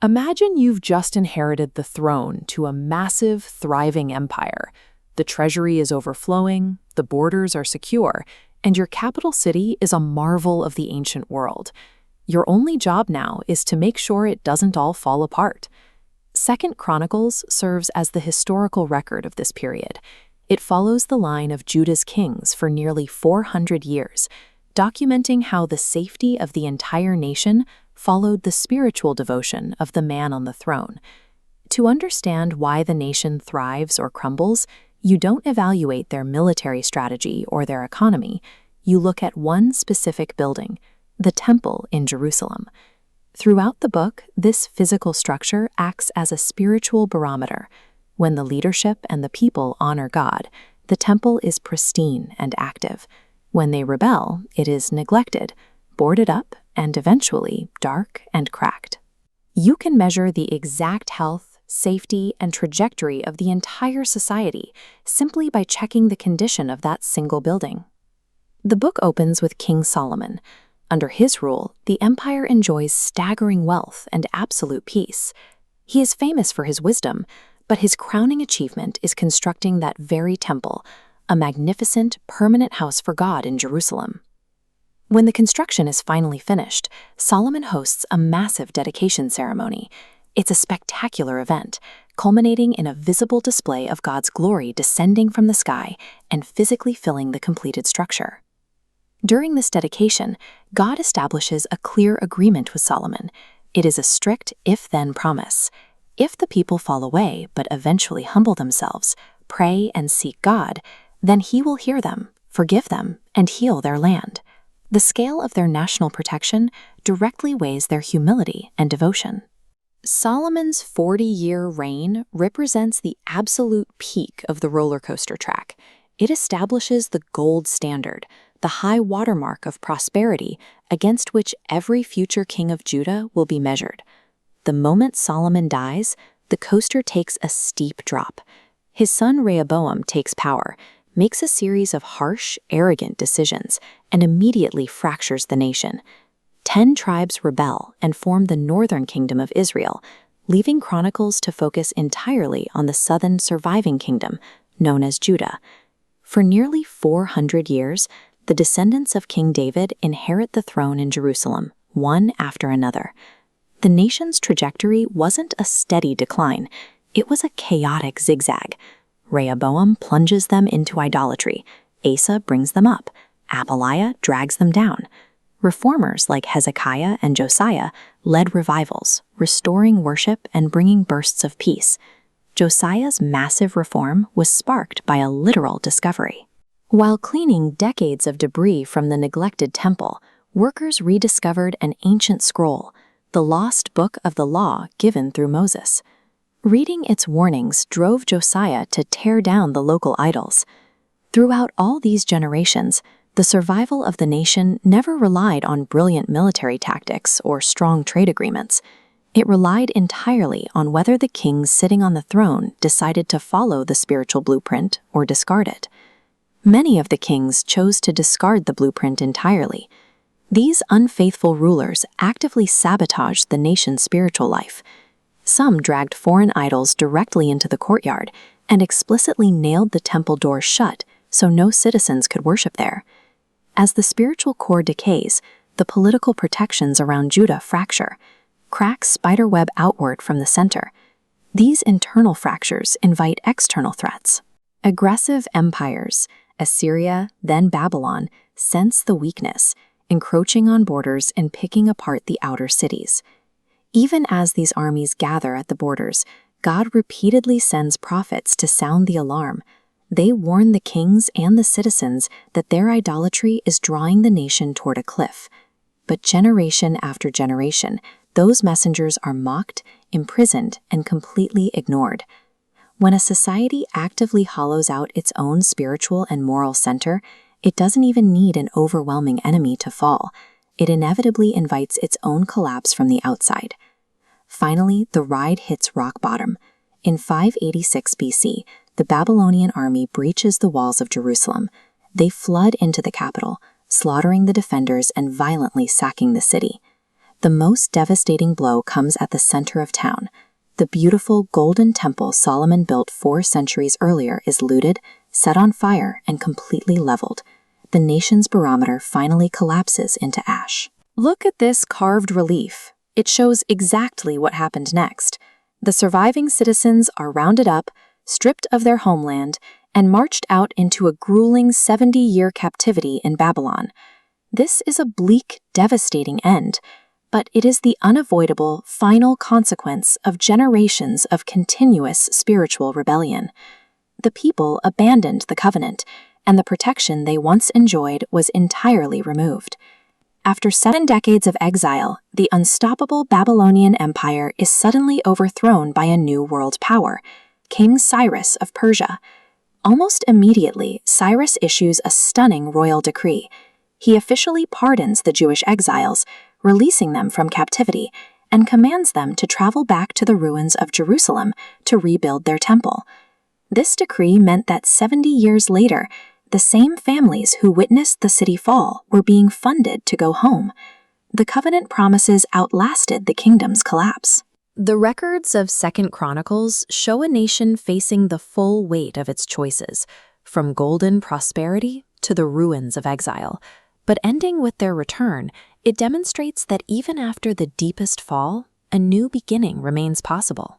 Imagine you've just inherited the throne to a massive, thriving empire. The treasury is overflowing, the borders are secure, and your capital city is a marvel of the ancient world. Your only job now is to make sure it doesn't all fall apart. Second Chronicles serves as the historical record of this period. It follows the line of Judah's kings for nearly 400 years, documenting how the safety of the entire nation followed the spiritual devotion of the man on the throne. To understand why the nation thrives or crumbles, you don't evaluate their military strategy or their economy. You look at one specific building, the temple in Jerusalem. Throughout the book, this physical structure acts as a spiritual barometer. When the leadership and the people honor God, the temple is pristine and active. When they rebel, it is neglected, boarded up, and eventually dark and cracked. You can measure the exact health, safety, and trajectory of the entire society simply by checking the condition of that single building. The book opens with King Solomon. Under his rule, the empire enjoys staggering wealth and absolute peace. He is famous for his wisdom, but his crowning achievement is constructing that very temple, a magnificent, permanent house for God in Jerusalem. When the construction is finally finished, Solomon hosts a massive dedication ceremony. It's a spectacular event, culminating in a visible display of God's glory descending from the sky and physically filling the completed structure. During this dedication, God establishes a clear agreement with Solomon. It is a strict if-then promise. If the people fall away but eventually humble themselves, pray and seek God, then He will hear them, forgive them, and heal their land. The scale of their national protection directly weighs their humility and devotion. Solomon's 40-year reign represents the absolute peak of the roller coaster track. It establishes the gold standard, the high watermark of prosperity against which every future king of Judah will be measured. The moment Solomon dies, the coaster takes a steep drop. His son Rehoboam takes power, makes a series of harsh, arrogant decisions, and immediately fractures the nation. 10 tribes rebel and form the northern kingdom of Israel, leaving Chronicles to focus entirely on the southern surviving kingdom, known as Judah. For nearly 400 years, the descendants of King David inherit the throne in Jerusalem, one after another. The nation's trajectory wasn't a steady decline, it was a chaotic zigzag. Rehoboam plunges them into idolatry, Asa brings them up, Athaliah drags them down. Reformers like Hezekiah and Josiah led revivals, restoring worship and bringing bursts of peace. Josiah's massive reform was sparked by a literal discovery. While cleaning decades of debris from the neglected temple, workers rediscovered an ancient scroll, the lost book of the law given through Moses. Reading its warnings drove Josiah to tear down the local idols. Throughout all these generations, the survival of the nation never relied on brilliant military tactics or strong trade agreements. It relied entirely on whether the kings sitting on the throne decided to follow the spiritual blueprint or discard it. Many of the kings chose to discard the blueprint entirely. These unfaithful rulers actively sabotaged the nation's spiritual life. Some dragged foreign idols directly into the courtyard and explicitly nailed the temple doors shut so no citizens could worship there. As the spiritual core decays, the political protections around Judah fracture. Cracks spiderweb outward from the center. These internal fractures invite external threats. Aggressive empires, Assyria, then Babylon, sense the weakness, encroaching on borders and picking apart the outer cities. Even as these armies gather at the borders, God repeatedly sends prophets to sound the alarm. They warn the kings and the citizens that their idolatry is drawing the nation toward a cliff. But generation after generation, those messengers are mocked, imprisoned, and completely ignored. When a society actively hollows out its own spiritual and moral center, it doesn't even need an overwhelming enemy to fall. It inevitably invites its own collapse from the outside. Finally, the ride hits rock bottom. In 586 BC, the Babylonian army breaches the walls of Jerusalem. They flood into the capital, slaughtering the defenders and violently sacking the city. The most devastating blow comes at the center of town. The beautiful golden temple Solomon built 4 centuries earlier is looted, set on fire, and completely leveled. The nation's barometer finally collapses into ash. Look at this carved relief. It shows exactly what happened next. The surviving citizens are rounded up, stripped of their homeland, and marched out into a grueling 70-year captivity in Babylon. This is a bleak, devastating end, but it is the unavoidable final consequence of generations of continuous spiritual rebellion. The people abandoned the covenant, and the protection they once enjoyed was entirely removed. After 7 decades of exile, the unstoppable Babylonian Empire is suddenly overthrown by a new world power, King Cyrus of Persia. Almost immediately, Cyrus issues a stunning royal decree. He officially pardons the Jewish exiles, releasing them from captivity, and commands them to travel back to the ruins of Jerusalem to rebuild their temple. This decree meant that 70 years later, the same families who witnessed the city fall were being funded to go home. The covenant promises outlasted the kingdom's collapse. The records of 2 Chronicles show a nation facing the full weight of its choices, from golden prosperity to the ruins of exile. But ending with their return, it demonstrates that even after the deepest fall, a new beginning remains possible.